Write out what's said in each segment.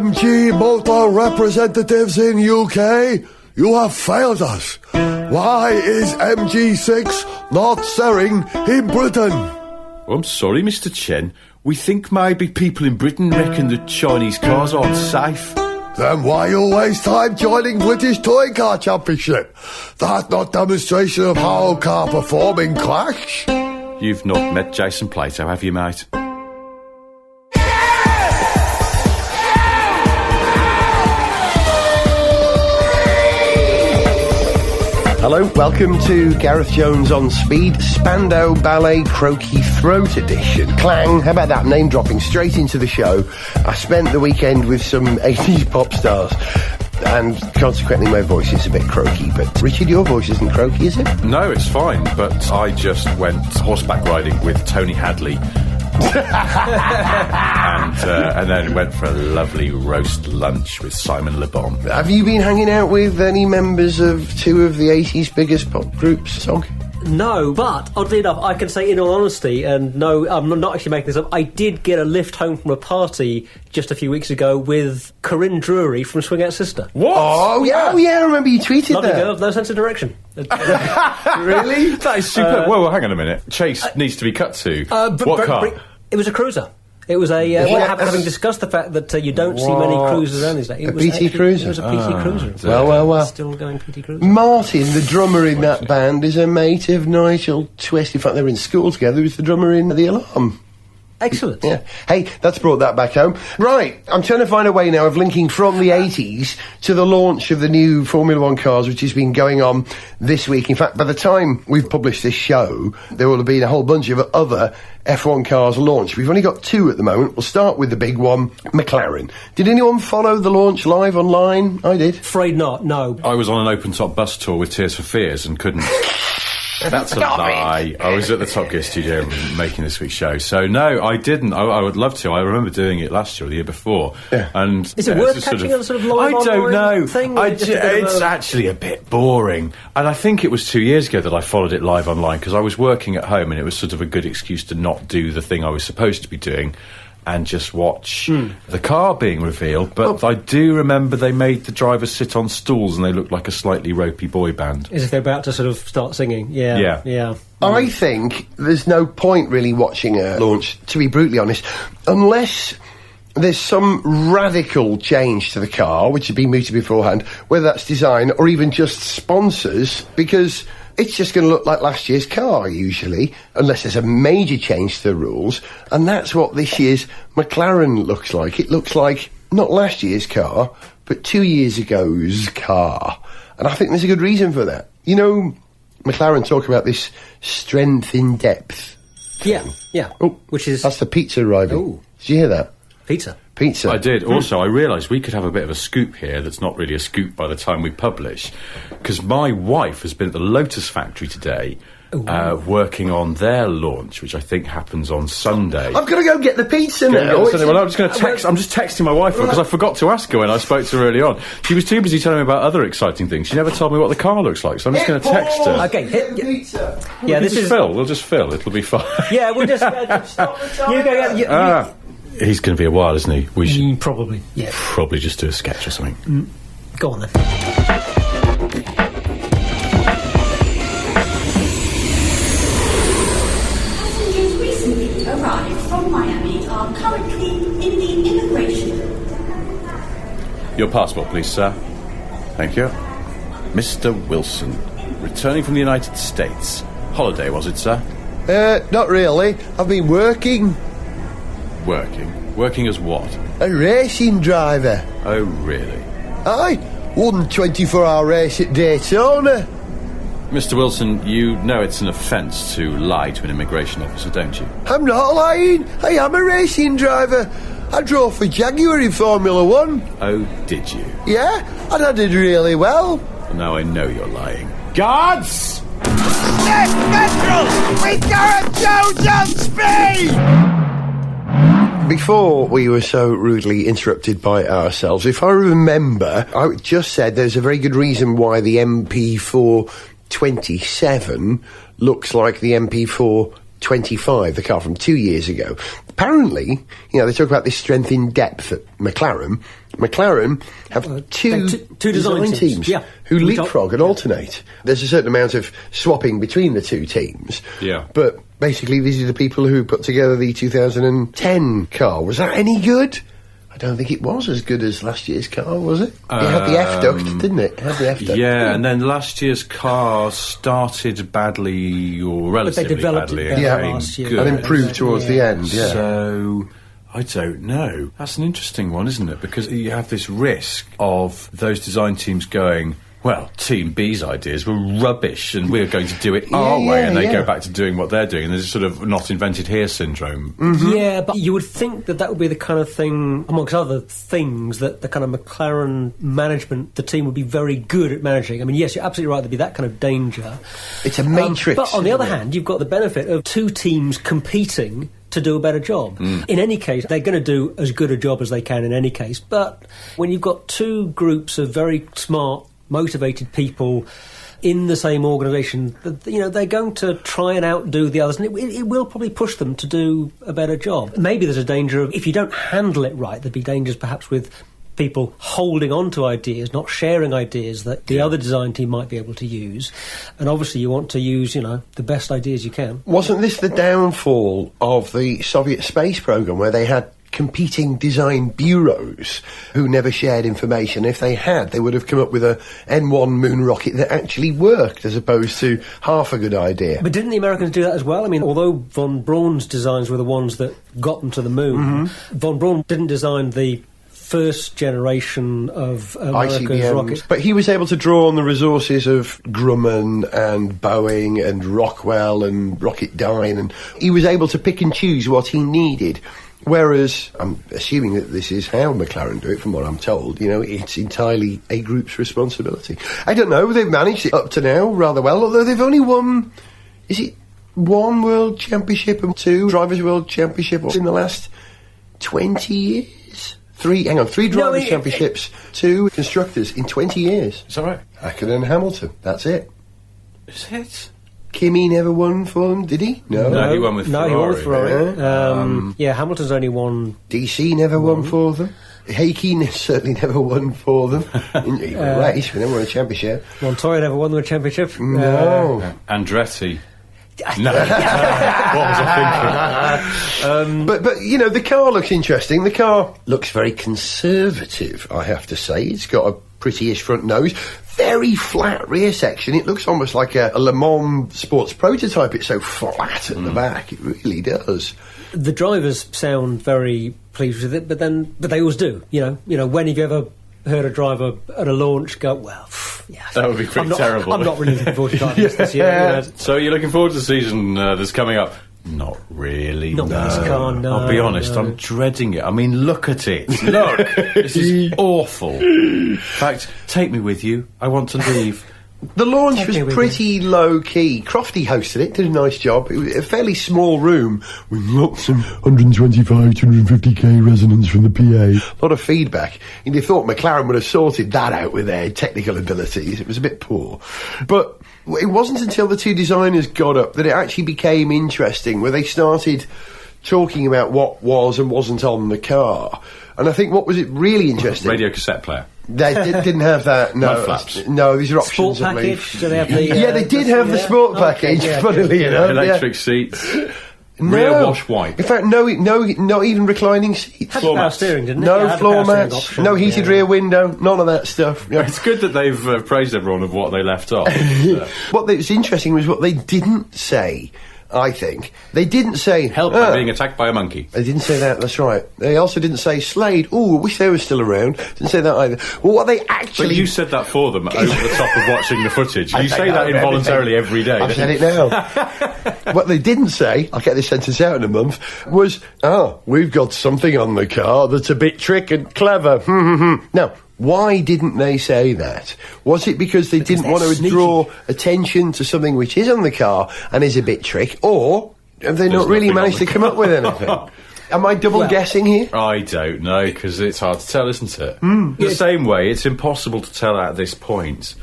MG motor representatives in UK, you have failed us. Why is MG6 not selling in Britain? I'm sorry, Mr. Chen. We think maybe people in Britain reckon that Chinese cars aren't safe. Then why you waste time joining British Touring Car Championship? That's not demonstration of how car performing clash. You've not met Jason Plato, have you, mate? Hello, welcome to Gareth Jones on Speed, Spandau Ballet Croaky Throat Edition. Clang, how about that, name dropping straight into the show. I spent the weekend with some 80s pop stars, and consequently my voice is a bit croaky, but Richard, your voice isn't croaky, is it? No, it's fine, but I just went horseback riding with Tony Hadley. and then went for a lovely roast lunch with Simon Le Bon. Have you been hanging out with any members of two of the 80s biggest pop groups, Sog? No, but oddly enough, I can say in all honesty, and no, I'm not actually making this up, I did get a lift home from a party just a few weeks ago with Corinne Drury from Swing Out Sister. What? Oh, yeah, I remember you tweeted Lovely that. girl, no sense of direction. Really? That is super. Well, hang on a minute. Chase needs to be cut to. What car? It was a cruiser. It was a, having discussed the fact that you don't see many cruisers around these days. A PT Cruiser? It was a PT Cruiser. Well. Still going PT Cruiser. Martin, the drummer in that band, is a mate of Nigel Twist. In fact, they were in school together. He was the drummer in The Alarm. Excellent. Yeah. Hey, that's brought that back home. Right, I'm trying to find a way now of linking from the 80s to the launch of the new Formula One cars, which has been going on this week. In fact, by the time we've published this show, there will have been a whole bunch of other F1 cars launched. We've only got two at the moment. We'll start with the big one, McLaren. Did anyone follow the launch live online? I did. Afraid not, no. I was on an open-top bus tour with Tears for Fears and couldn't... That's a lie. I was at the Top Gear studio making this week's show. So, no, I didn't. I would love to. I remember doing it last year or the year before. Yeah. And is it worth catching a sort of live I don't know. Thing? It's actually a bit boring. And I think it was 2 years ago that I followed it live online because I was working at home and it was sort of a good excuse to not do the thing I was supposed to be doing and just watch the car being revealed. But I do remember they made the drivers sit on stools and they looked like a slightly ropey boy band. As if they're about to sort of start singing. Yeah. I think there's no point really watching a launch, to be brutally honest, unless there's some radical change to the car, which had been mooted beforehand, whether that's design or even just sponsors, because it's just going to look like last year's car, usually, unless there's a major change to the rules, and that's what this year's McLaren looks like. It looks like, not last year's car, but 2 years ago's car. And I think there's a good reason for that. You know, McLaren talk about this strength in depth thing. Yeah. Oh, which is... That's the pizza arriving. Ooh. Did you hear that? Pizza. I did. Also, I realised we could have a bit of a scoop here that's not really a scoop by the time we publish, because my wife has been at the Lotus factory today working on their launch, which I think happens on Sunday. I've got to go get the pizza now. Well, I'm just going to text. I'm just texting my wife because I forgot to ask her when I spoke to her early on. She was too busy telling me about other exciting things. She never told me what the car looks like, so I'm just going to text her. Okay, hit pizza. Yeah, this is Phil. We'll just fill. It'll be fine. Yeah, we'll just stop the time. You go. He's going to be a while, isn't he? We should probably. Yeah. Probably just do a sketch or something. Go on then. Passengers recently arrived from Miami are currently in the immigration. Your passport, please, sir. Thank you. Mr. Wilson, returning from the United States. Holiday, was it, sir? Not really. I've been working. Working as what? A racing driver. Oh, really? Aye, won 24-hour race at Daytona. Mr. Wilson, you know it's an offence to lie to an immigration officer, don't you? I'm not lying. I am a racing driver. I drove for Jaguar in Formula One. Oh, did you? Yeah, and I did really well. Well, now I know you're lying. Guards! Sniff Petrol with Gareth Jones on Speed! Before we were so rudely interrupted by ourselves, if I remember, I just said there's a very good reason why the MP4 27 looks like the MP4 25, the car from 2 years ago. Apparently, they talk about this strength in depth at McLaren. McLaren have two design teams who leapfrog and alternate. There's a certain amount of swapping between the two teams. Yeah. But basically, these are the people who put together the 2010 car. Was that any good? I don't think it was as good as last year's car, was it? It had the F-duct, didn't it? It had the F-duct. Yeah, and then last year's car started badly, or relatively badly, last year. And improved towards the end, yeah. So, I don't know. That's an interesting one, isn't it? Because you have this risk of those design teams going, well, Team B's ideas were rubbish and we're going to do it our way, and they go back to doing what they're doing, and there's sort of not invented here syndrome. Mm-hmm. Yeah, but you would think that would be the kind of thing, amongst other things, that the kind of McLaren management, the team would be very good at managing. I mean, yes, you're absolutely right, there'd be that kind of danger. It's a matrix. But on the other hand, you've got the benefit of two teams competing to do a better job. In any case, they're going to do as good a job as they can in any case, but when you've got two groups of very smart, motivated people in the same organisation, they're going to try and outdo the others, and it will probably push them to do a better job. Maybe there's a danger of, if you don't handle it right, there'd be dangers perhaps with people holding on to ideas, not sharing ideas that the other design team might be able to use. And obviously you want to use, the best ideas you can. Wasn't this the downfall of the Soviet space programme, where they had competing design bureaus who never shared information? If they had, they would have come up with a N1 moon rocket that actually worked, as opposed to half a good idea. But didn't the Americans do that as well? I mean, although von Braun's designs were the ones that got them to the moon, von Braun didn't design the first generation of America's ICBMs, rockets. but he was able to draw on the resources of Grumman and Boeing and Rockwell and Rocketdyne, and he was able to pick and choose what he needed. Whereas, I'm assuming that this is how McLaren do it, from what I'm told, it's entirely a group's responsibility. I don't know, they've managed it up to now rather well, although they've only won, is it one World Championship and two Drivers' World Championship in the last 20 years? Three Drivers' Championships, two Constructors in 20 years. Is that right? Hakkinen and Hamilton, that's it. Is it? Kimmy never won for them, did he? No, he won with Ferrari. No, he won with Ferrari. Hamilton's only won... DC never won for them. Heikki certainly never won for them. In a race, we never won a championship. Montoya never won the championship. No. Andretti. No. What was I thinking? But the car looks interesting. The car looks very conservative, I have to say. It's got a pretty-ish front nose. Very flat rear section. It looks almost like a Le Mans sports prototype. It's so flat at the back. It really does. The drivers sound very pleased with it, but they always do. When have you ever heard a driver at a launch go, well, yeah, that would be pretty terrible. I'm not really looking forward to driving this year. So you're looking forward to the season that's coming up? Not really. Not this car, no. I'll be honest, I'm dreading it. I mean, look at it. Look, this is awful. In fact, take me with you. I want to leave. The launch was pretty low-key. Crofty hosted it, did a nice job. It was a fairly small room with lots of 125, 250k resonance from the PA. A lot of feedback. And you thought McLaren would have sorted that out with their technical abilities. It was a bit poor. But it wasn't until the two designers got up that it actually became interesting, where they started talking about what was and wasn't on the car. And I think what was it really interesting... Radio cassette player. They didn't have that. No, Mud flaps. No, these are options. Sport package. Do they have the? They did have the sport package. Funnily enough, electric seats. No. Rear wash white. In fact, no, not even reclining seats. Had power steering, didn't it? No floor mats. No heated rear window. None of that stuff. Yeah. It's good that they've praised everyone of what they left off. What was interesting was what they didn't say. I think they didn't say help by being attacked by a monkey. They didn't say that. That's right. They also didn't say Slade. Oh, I wish they were still around. Didn't say that either. Well, what they actually... But you said that for them over the top of watching the footage. You say that involuntarily every day. I've said it now. What they didn't say, I'll get this sentence out in a month, was, we've got something on the car that's a bit trick and clever. Now, why didn't they say that? Was it because they didn't want to draw attention to something which is on the car and is a bit trick, or have they not really managed to come up with anything? Am I double guessing here? I don't know, because it's hard to tell, isn't it? The same way, it's impossible to tell at this point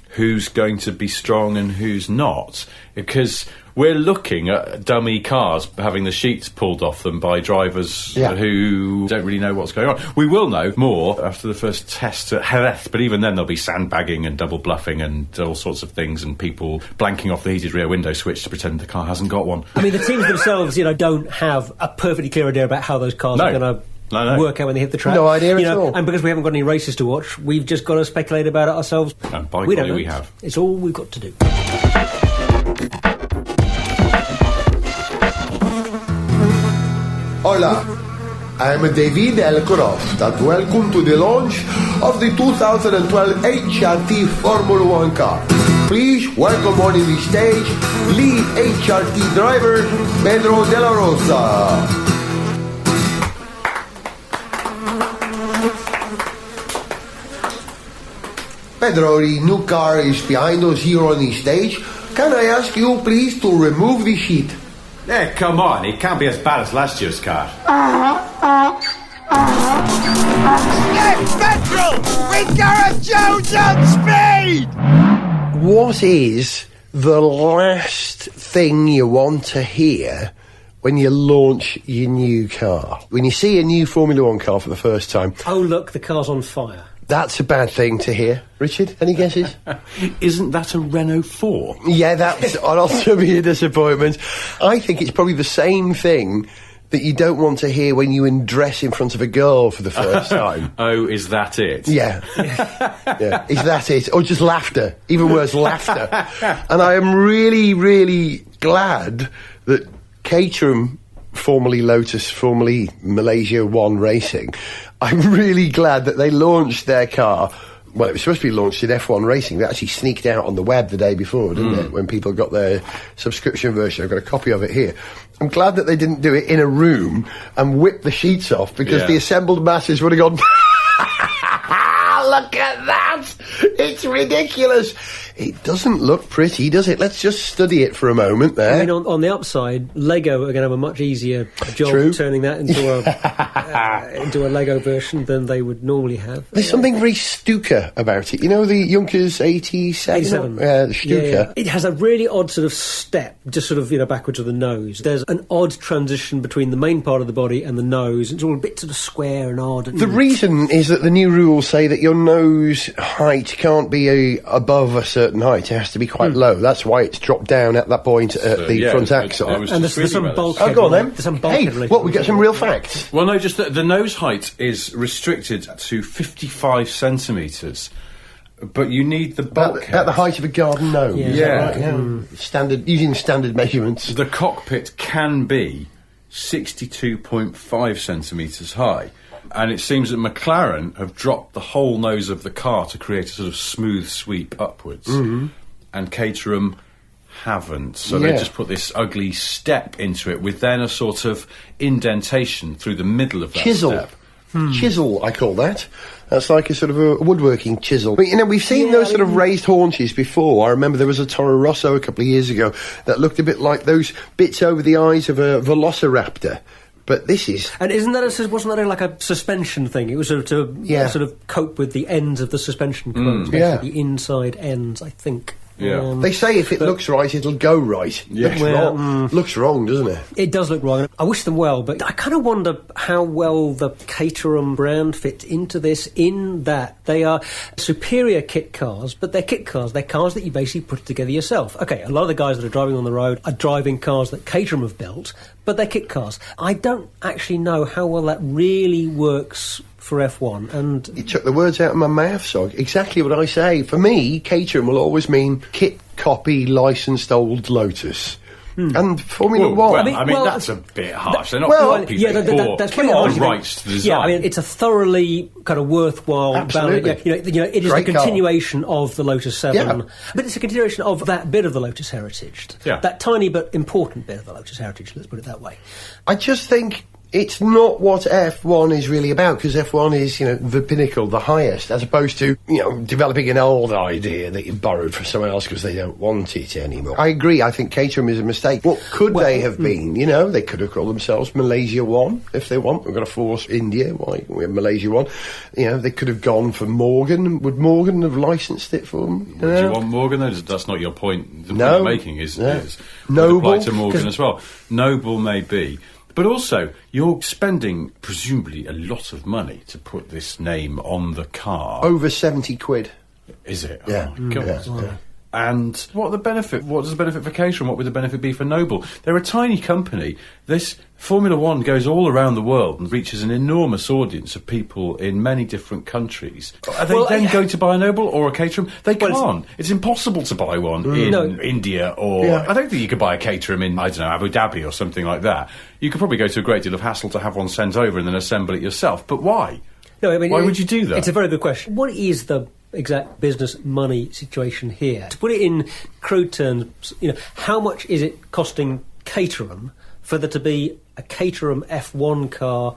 who's going to be strong and who's not, because we're looking at dummy cars having the sheets pulled off them by drivers who don't really know what's going on. We will know more after the first test at Jerez, but even then there'll be sandbagging and double bluffing and all sorts of things, and people blanking off the heated rear window switch to pretend the car hasn't got one. I mean, the teams themselves, don't have a perfectly clear idea about how those cars are going to work out when they hit the track. No idea at all. And because we haven't got any races to watch, we've just got to speculate about it ourselves. And by we golly, don't know. we have. It's all we've got to do. Hola, I'm David Elcroft and welcome to the launch of the 2012 HRT Formula 1 car. Please welcome on the stage lead HRT driver Pedro de la Rosa. Pedro, the new car is behind us here on the stage. Can I ask you please to remove the sheet? Yeah, come on, it can't be as bad as last year's car. Sniff Petrol with Gareth Jones on speed! What is the last thing you want to hear when you launch your new car? When you see a new Formula 1 car for the first time? Oh, look, the car's on fire. That's a bad thing to hear. Richard, any guesses? Isn't that a Renault 4? Yeah, that's also be a disappointment. I think it's probably the same thing that you don't want to hear when you undress in front of a girl for the first time. Oh, is that it? Yeah. Yeah. Is that it? Or just laughter. Even worse, laughter. And I am really, really glad that Caterham, formerly Lotus, formerly Malaysia One Racing, I'm really glad that they launched their car. Well, it was supposed to be launched in F1 Racing. They actually sneaked out on the web the day before, didn't it? When people got their subscription version. I've got a copy of it here. I'm glad that they didn't do it in a room and whip the sheets off, because the assembled masses would have gone, look at that! It's ridiculous! It doesn't look pretty, does it? Let's just study it for a moment there. I mean, on the upside, Lego are going to have a much easier job turning that into a Lego version than they would normally have. There's something very Stuka about it. You know the Junkers 87? The Stuka. Yeah. It has a really odd sort of step, just sort of, backwards of the nose. There's an odd transition between the main part of the body and the nose. It's all a bit sort of square and odd. The reason is that the new rules say that your nose height can't be above a certain height. It has to be quite low. That's why it's dropped down at that point at the front axle. And there's some bulkhead. Oh, go on then. There's some bulkhead. Hey, what, we get some real facts? Well, no, just the nose height is restricted to 55 centimetres, but you need the bulkhead. At the height of a garden gnome. Yeah. Standard, using standard measurements. The cockpit can be 62.5 centimetres high. And it seems that McLaren have dropped the whole nose of the car to create a sort of smooth sweep upwards. And Caterham haven't. So they just put this ugly step into it with then a sort of indentation through the middle of that step. Chisel, I call that. That's like a sort of a woodworking chisel. But, we've seen those sort of raised haunches before. I remember there was a Toro Rosso a couple of years ago that looked a bit like those bits over the eyes of a Velociraptor. But this is... And wasn't that like a suspension thing? It was sort of to sort of cope with the ends of the suspension cones, the inside ends, I think. Yeah. They say if it looks right, it'll go right. Yeah. Looks wrong, doesn't it? It does look wrong. I wish them well, but I kind of wonder how well the Caterham brand fit into this, in that they are superior kit cars, but they're kit cars. They're cars that you basically put together yourself. Okay, a lot of the guys that are driving on the road are driving cars that Caterham have built, but they're kit cars. I don't actually know how well that really works for F1, and you took the words out of my mouth, so exactly what I say. For me, Caterham will always mean kit copy licensed old Lotus. And Formula 1. Well, I mean, that's a bit harsh. They're not copying that's pretty harsh. The rights to design. Yeah, I mean, it's a thoroughly kind of worthwhile. Absolutely. It is Great a continuation of the Lotus 7, Yeah. but it's a continuation of that bit of the Lotus heritage. Yeah. That tiny but important bit of the Lotus heritage, let's put it that way. I just think It's not what F1 is really about, because F1 is, the pinnacle, the highest, as opposed to, developing an old idea that you borrowed from someone else because they don't want it anymore. I agree, I think Caterham is a mistake. What could they have been? They could have called themselves Malaysia 1, if they want. We're going to force India, why we have Malaysia 1. They could have gone for Morgan. Would Morgan have licensed it for them? Do you want Morgan, though? That's not your point. The point you're making is Noble. Would apply to Morgan as well. Noble may be. But also, you're spending, presumably, a lot of money to put this name on the car. Over 70 quid. Is it? Yeah. Oh, my God. Yeah. And what does the benefit for Caterham? What would the benefit be for Noble? They're a tiny company. This Formula One goes all around the world and reaches an enormous audience of people in many different countries. Are they going to buy a Noble or a Caterham? They can't. It's impossible to buy one in India or... Yeah. I don't think you could buy a Caterham in, Abu Dhabi or something like that. You could probably go to a great deal of hassle to have one sent over and then assemble it yourself. But why? No, I mean, why would you do that? It's a very good question. What is the exact business money situation here? To put it in crude terms, how much is it costing Caterham for there to be a Caterham F1 car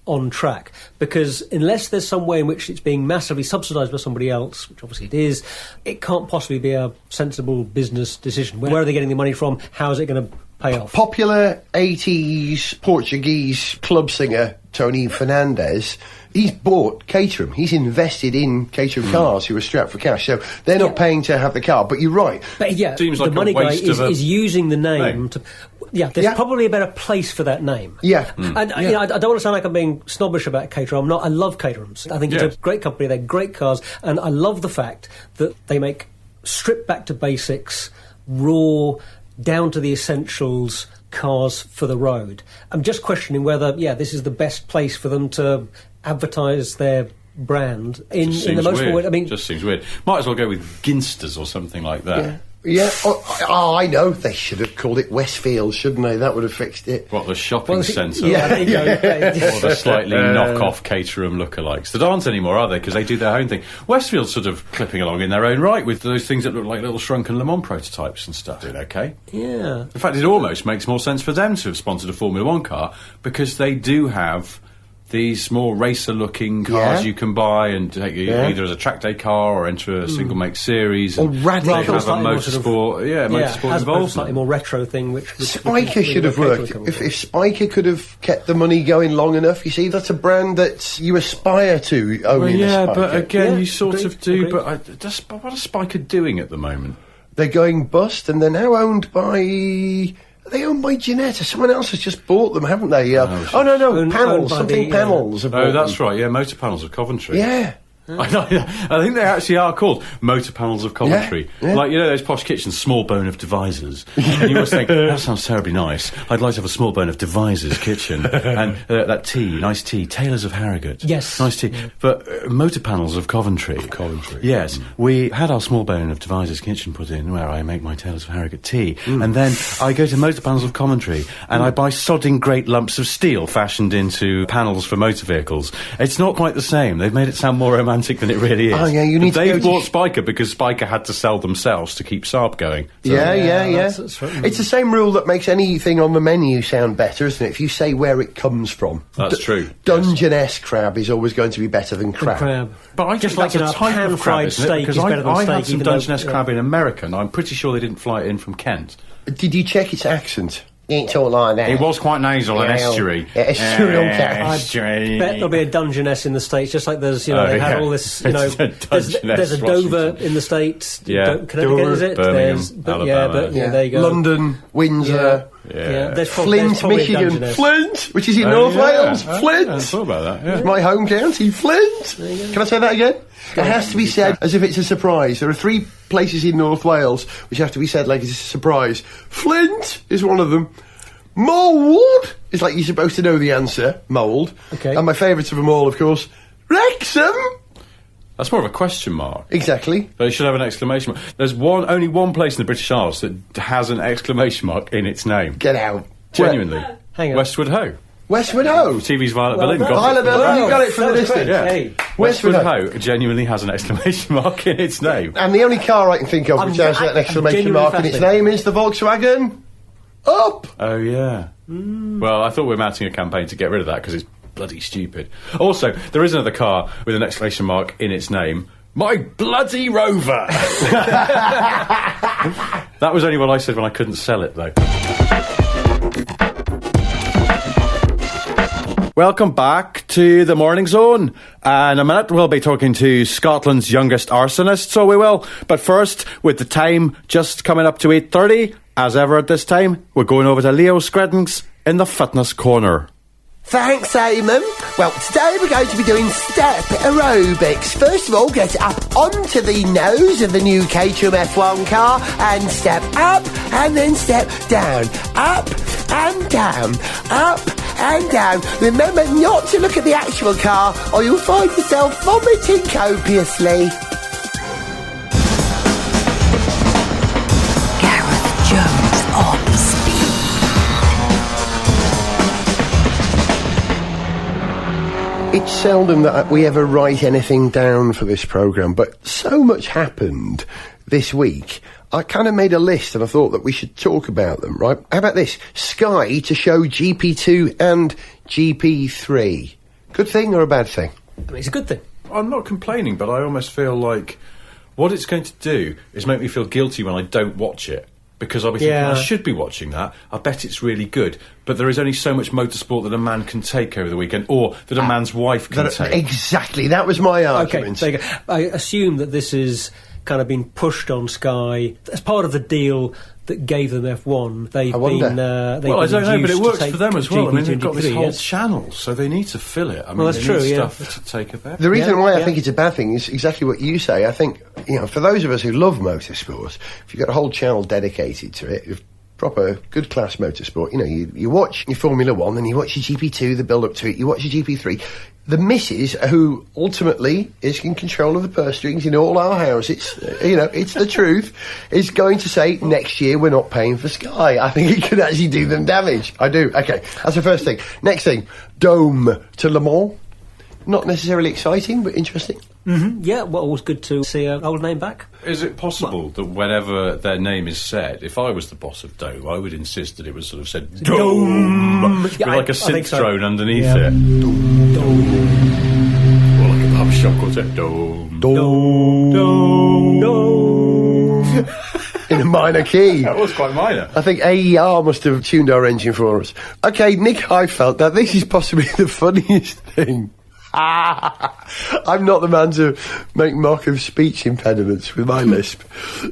on track? Because unless there's some way in which it's being massively subsidised by somebody else, which obviously it is, it can't possibly be a sensible business decision. Where are they getting the money from? How is it going to pay off? Popular 80s Portuguese club singer Tony Fernandes, he's bought Caterham. He's invested in Caterham cars who are strapped for cash. So they're not paying to have the car. But you're right. But seems like the money a guy waste is using the name to... Yeah, there's probably a better place for that name. Yeah. And I don't want to sound like I'm being snobbish about Caterham. I'm not. I love Caterhams. I think it's a great company. They're great cars. And I love the fact that they make stripped back to basics, raw, down to the essentials cars for the road. I'm just questioning whether, this is the best place for them to advertise their brand in the most forward. I mean, just seems weird. Might as well go with Ginsters or something like that. Yeah. Yeah, I know. They should have called it Westfield, shouldn't they? That would have fixed it. What, the shopping centre? Yeah. Or the slightly knock-off Caterham lookalikes. That aren't anymore, are they? Because they do their own thing. Westfield's sort of clipping along in their own right with those things that look like little shrunken Le Mans prototypes and stuff. Doing okay. Yeah. In fact, it almost makes more sense for them to have sponsored a Formula One car, because they do have these more racer-looking cars you can buy and take either as a track day car or enter a single-make series. Or radical. Have a motorsport, motorsport involvement. A slightly more retro thing, which Spiker should have worked. If Spiker could have kept the money going long enough, you see, that's a brand that you aspire to owning. But again, you sort of do. But what are Spiker doing at the moment? They're going bust, and they're now owned by... They owned by Ginetta. Someone else has just bought them, haven't they? Panels. Something Panels. Oh, that's right. Yeah, Motor Panels of Coventry. Yeah. I think they actually are called Motor Panels of Coventry. Yeah. Like, those posh kitchens, small bone of devisers. And you must think, that sounds terribly nice. I'd like to have a small bone of devisers kitchen. And that tea, nice tea, Taylors of Harrogate. Yes. Nice tea. But Motor Panels of Coventry. Yes. We had our small bone of devisers kitchen put in, where I make my Taylors of Harrogate tea. And then I go to Motor Panels of Coventry and I buy sodding great lumps of steel fashioned into panels for motor vehicles. It's not quite the same. They've made it sound more romantic than it really is. Oh, yeah, you need They've bought Spiker because Spiker had to sell themselves to keep Saab going. So. Yeah. That's right. It's the same rule that makes anything on the menu sound better, isn't it? If you say where it comes from. That's true. Dungeness crab is always going to be better than crab. But I just think like that's a type of crab, isn't it? Because I had some steak, Dungeness crab in America, and I'm pretty sure they didn't fly it in from Kent. Did you check its accent? It's all like that. It was quite nasal and estuary. Estuary. I bet there'll be a Dungeness in the States, just like there's, they had all this, there's a Dover in the States. Connecticut, is it? Alabama. There you go. London, Windsor. There's Flint, Michigan. Flint, which is in North Wales. Flint. I thought about that, It's my home county, Flint. Can I say that again? It has to be said as if it's a surprise. There are 3 places in North Wales which have to be said like it's a surprise. Flint is one of them. Mould is like you're supposed to know the answer. Mould. Okay. And my favourite of them all, of course, Wrexham. That's more of a question mark. Exactly. But it should have an exclamation mark. There's only one place in the British Isles that has an exclamation mark in its name. Get out. Genuinely. Hang on. Westward Ho. Westward Ho. TV's Violet Berlin got Violet Berlin, you got it from the distance. Yeah. Hey. Westward Ho genuinely has an exclamation mark in its name. And the only car I can think of which has an exclamation mark in its name is the Volkswagen Up. Oh, yeah. Well, I thought we were mounting a campaign to get rid of that because it's bloody stupid. Also, there is another car with an exclamation mark in its name. My bloody Rover! That was only what I said when I couldn't sell it, though. Welcome back to the Morning Zone. In a minute, we'll be talking to Scotland's youngest arsonist, so we will. But first, with the time just coming up to 8:30, as ever at this time, we're going over to Leo Screddings in the Fitness Corner. Thanks, Eamon. Well, today we're going to be doing step aerobics. First of all, get up onto the nose of the new Caterham F1 car and step up and then step down. Up and down. Up and down. Remember not to look at the actual car or you'll find yourself vomiting copiously. Gareth Jones on speed. It's seldom that we ever write anything down for this programme, but so much happened this week. I kind of made a list and I thought that we should talk about them, right? How about this? Sky to show GP2 and GP3. Good thing or a bad thing? I mean, it's a good thing. I'm not complaining, but I almost feel like what it's going to do is make me feel guilty when I don't watch it. Because I'll be thinking, I should be watching that. I bet it's really good. But there is only so much motorsport that a man can take over the weekend, or that a man's wife can take. Exactly, that was my argument. Okay, there you go. I assume that this is kind of been pushed on Sky as part of the deal that gave them F1. They've been. Well, I don't know, but it works for them as well. I mean, they've got this whole channel, so they need to fill it. I mean, that's true. Stuff to take about. The reason why I think it's a bad thing is exactly what you say. I think, for those of us who love motorsport, if you've got a whole channel dedicated to it, proper good class motorsport, you watch your Formula 1, then you watch your GP2, the build up to it, you watch your GP3. The missus, who ultimately is in control of the purse strings in all our houses, it's the truth, is going to say, next year we're not paying for Sky. I think it could actually do them damage. I do. Okay, that's the first thing. Next thing, Dome to Le Mans. Not necessarily exciting, but interesting. Mm-hmm. Yeah, well, always good to see an old name back. Is it possible that whenever their name is said, if I was the boss of Dome, I would insist that it was sort of said Dome, with like a synth drone underneath it? Dome. Or like a pub shop called it Dome. Dome. Dome. In a minor key. That was quite minor. I think AER must have tuned our engine for us. Okay, Nick Heidfeld. Now, this is possibly the funniest thing. I'm not the man to make mock of speech impediments with my lisp.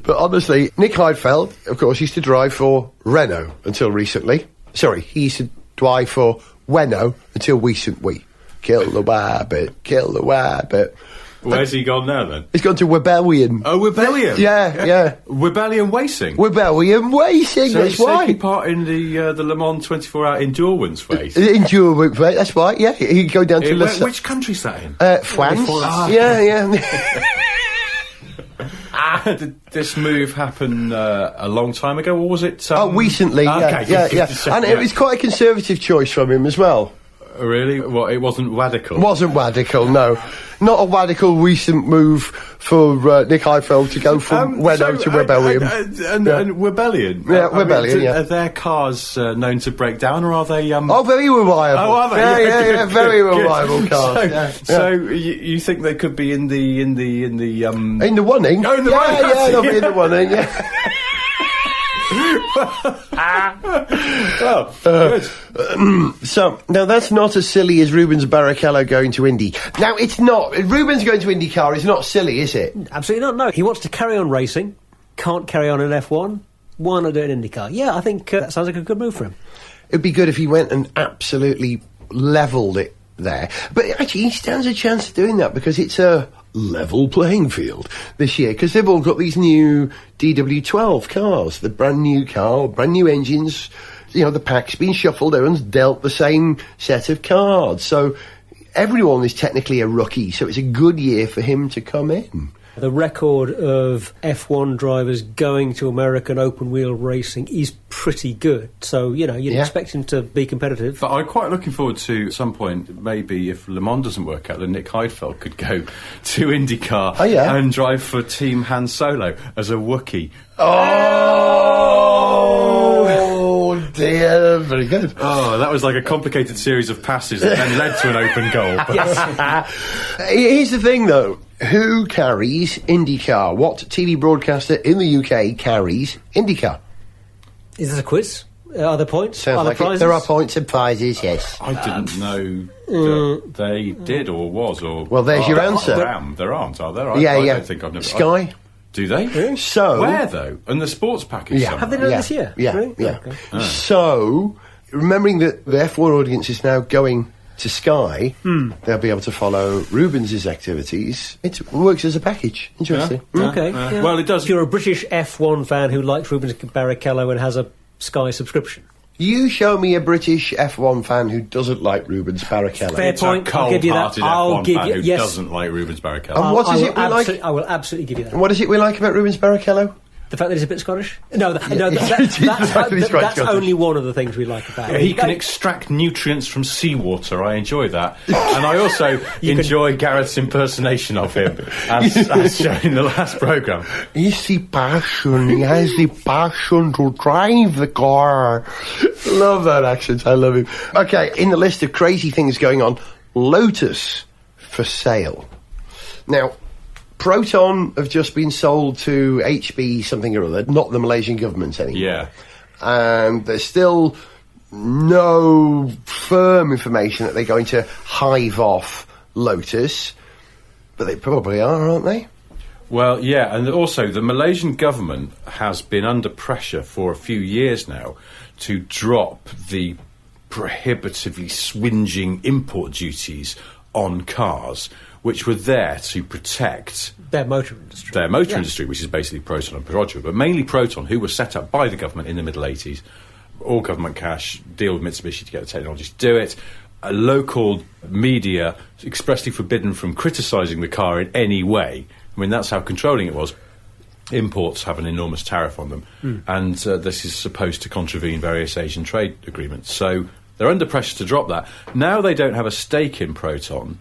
But honestly, Nick Heidfeld, of course, used to drive for Renault until recently. Sorry, he used to drive for Renault until recently. Kill the rabbit, kill the rabbit. Where's he gone now, then? He's gone to Webellion. Oh, Webellion? Yeah. Webellion Racing? Webellion Racing, so that's right. taking part in the Le Mans 24-hour endurance race? Endurance race, that's right, yeah. He'd go down to... Which country's that in? France. Yeah. Did this move happen a long time ago, or was it... recently, yeah. And it was quite a conservative choice from him as well. Really? Well, it wasn't radical? Wasn't radical, no. Not a radical recent move for Nick Heidfeld to go from Renault to Webellion. And Webellion? Yeah, Webellion, Are their cars known to break down, or are they... very reliable. Oh, are they? Yeah, very reliable cars. So you think they could be in the... In the running? Oh, in the running? Yeah, they'll be in the running, yeah. Well, good. So, now that's not as silly as Rubens Barrichello going to Indy. Now, it's not. Rubens going to IndyCar is not silly, is it? Absolutely not, no. He wants to carry on racing, can't carry on in F1. Why not do it in IndyCar? Yeah, I think that sounds like a good move for him. It'd be good if he went and absolutely levelled it there. But actually, he stands a chance of doing that because it's a level playing field this year, because they've all got these new DW12 cars, the brand new car, brand new engines. The pack's been shuffled, everyone's dealt the same set of cards, so everyone is technically a rookie, so it's a good year for him to come in. The record of F1 drivers going to American open wheel racing is pretty good. So, you'd expect him to be competitive. But I'm quite looking forward to, at some point, maybe if Le Mans doesn't work out, then Nick Heidfeld could go to IndyCar and drive for Team Han Solo as a Wookiee. Oh, dear. Very good. Oh, that was like a complicated series of passes that then led to an open goal. Here's the thing, though. Who carries IndyCar? What TV broadcaster in the UK carries IndyCar? Is this a quiz? Are there points? Sounds are there like it. prizes? There are points and prizes, yes. I didn't know that they did or was or... Well, there's your answer. There aren't, are there? Yeah, I yeah. don't think I've never... Sky? Do they? So... Where, though? And the sports package? Yeah. somewhere? Have they done it this year? Yeah, Really? yeah. Okay. So, remembering that the F1 audience is now going to Sky, they'll be able to follow Rubens's activities. It works as a package. Interesting. Okay. yeah. Well, it does... If you're a British F1 fan who likes Rubens Barrichello and has a Sky subscription. You show me a British F1 fan who doesn't like Rubens Barrichello. Fair It's point. a I'll give you that. cold-hearted I'll F1 give fan you- who yes. doesn't like Rubens Barrichello. And what is it we like? I will absolutely give you that. What is it we like about Rubens Barrichello? The fact that he's a bit Scottish? No, that's Scottish. only one of the things we like about him. He can extract nutrients from seawater. I enjoy that. And I also enjoy Gareth's impersonation of him, as shown in the last programme. He's the passion. He has the passion to drive the car. Love that accent. I love him. Okay, in the list of crazy things going on, Lotus for sale. Now, Proton have just been sold to HB something or other, not the Malaysian government anymore. Yeah. And there's still no firm information that they're going to hive off Lotus, but they probably are, aren't they? Well, yeah, and also the Malaysian government has been under pressure for a few years now to drop the prohibitively swinging import duties on cars, which were there to protect Their motor industry. their motor industry, which is basically Proton and Barrichello, but mainly Proton, who were set up by the government in the middle 80s, all government cash, deal with Mitsubishi to get the technology to do it. A local media expressly forbidden from criticising the car in any way. I mean, that's how controlling it was. Imports have an enormous tariff on them, and this is supposed to contravene various Asian trade agreements. So they're under pressure to drop that. Now they don't have a stake in Proton.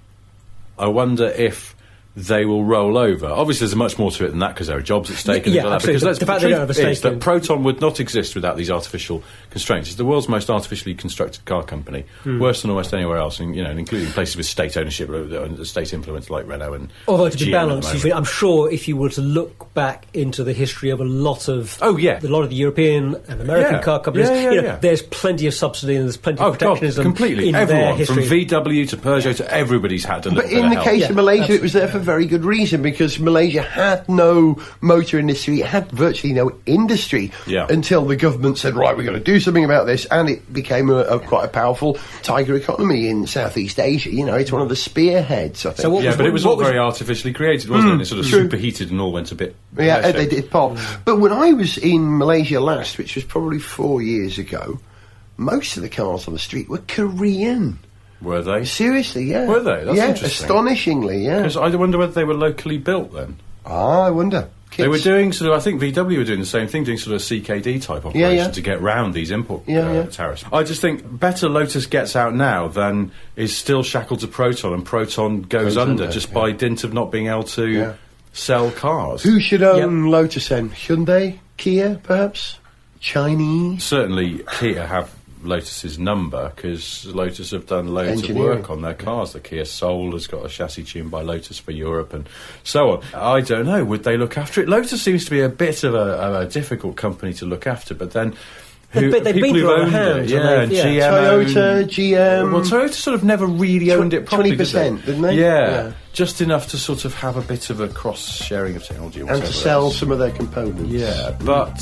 I wonder if they will roll over. Obviously, there's much more to it than that because there are jobs at stake. And Yeah, things like that. absolutely. Because The fact they don't have a stake is that in- Proton would not exist without these artificial constraints. It's the world's most artificially constructed car company, worse than almost anywhere else, and, including places with state ownership and state influence like Renault and Although to be GM at the balanced, moment. I'm sure if you were to look back into the history of a lot of Oh, yeah. a lot of the European and American Yeah. car companies, Yeah. there's plenty of subsidy and there's plenty Oh, of God, protectionism completely. in their Everyone, from history. VW to Peugeot to everybody's had a little But bit in of the help. case Yeah, of Malaysia, it was there absolutely. for very good reason, because Malaysia had no motor industry, it had virtually no industry until the government said, right, we're going to do something about this, and it became quite a powerful tiger economy in Southeast Asia. It's one of the spearheads, I think. So what Yeah, was- but it was what all was- very artificially created, wasn't it? It sort of superheated and all went a bit... Yeah, pear-shaped. they did pop. But when I was in Malaysia last, which was probably 4 years ago, most of the cars on the street were Korean. Were they? Seriously, yeah. Were they? That's yeah, interesting. astonishingly, yeah. Because I wonder whether they were locally built then. I wonder. They were Kids. doing sort of, I think VW were doing the same thing, doing sort of CKD type operation yeah. to get round these import Yeah. tariffs. I just think better Lotus gets out now than is still shackled to Proton, and Proton goes under just by dint of not being able to sell cars. Who should own Lotus then? Hyundai? Kia, perhaps? Chinese? Certainly Kia have Lotus's number, because Lotus have done loads of Engineering. work on their cars. The Kia Soul has got a chassis tuned by Lotus for Europe and so on. I don't know, would they look after it? Lotus seems to be a bit of a difficult company to look after, but then They've been people through who've our owned hands, it, and they've- GM Toyota, GM. well, Toyota sort of never really owned it properly, 20%, didn't they? Yeah, Yeah. just enough to sort of have a bit of a cross-sharing of technology. and whatever to sell else. some of their components. Yeah, but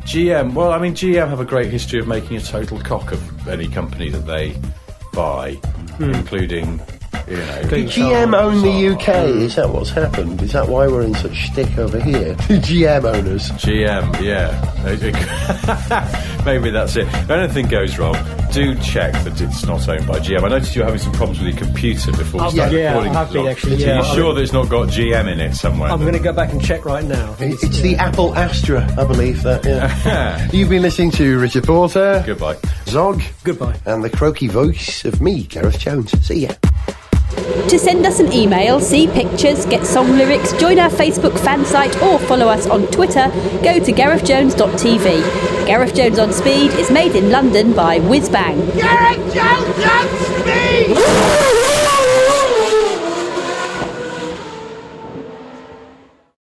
GM, well, I mean, GM have a great history of making a total cock of any company that they buy, including, GM own the UK, is that what's happened? Is that why we're in such shtick over here? GM owners. GM, yeah. Maybe that's it. If anything goes wrong, do check that it's not owned by GM. I noticed you were having some problems with your computer before we started recording. I've been actually. Are Yeah, you sure that it's not got GM in it somewhere? I'm going to go back and check right now. It's the Apple Astra, I believe that, yeah. You've been listening to Richard Porter, Goodbye. Zog, Goodbye. and the croaky voice of me, Gareth Jones. See ya. To send us an email, see pictures, get song lyrics, join our Facebook fan site or follow us on Twitter, go to GarethJones.tv. Gareth Jones on Speed is made in London by Whizbang. Gareth Jones on Speed!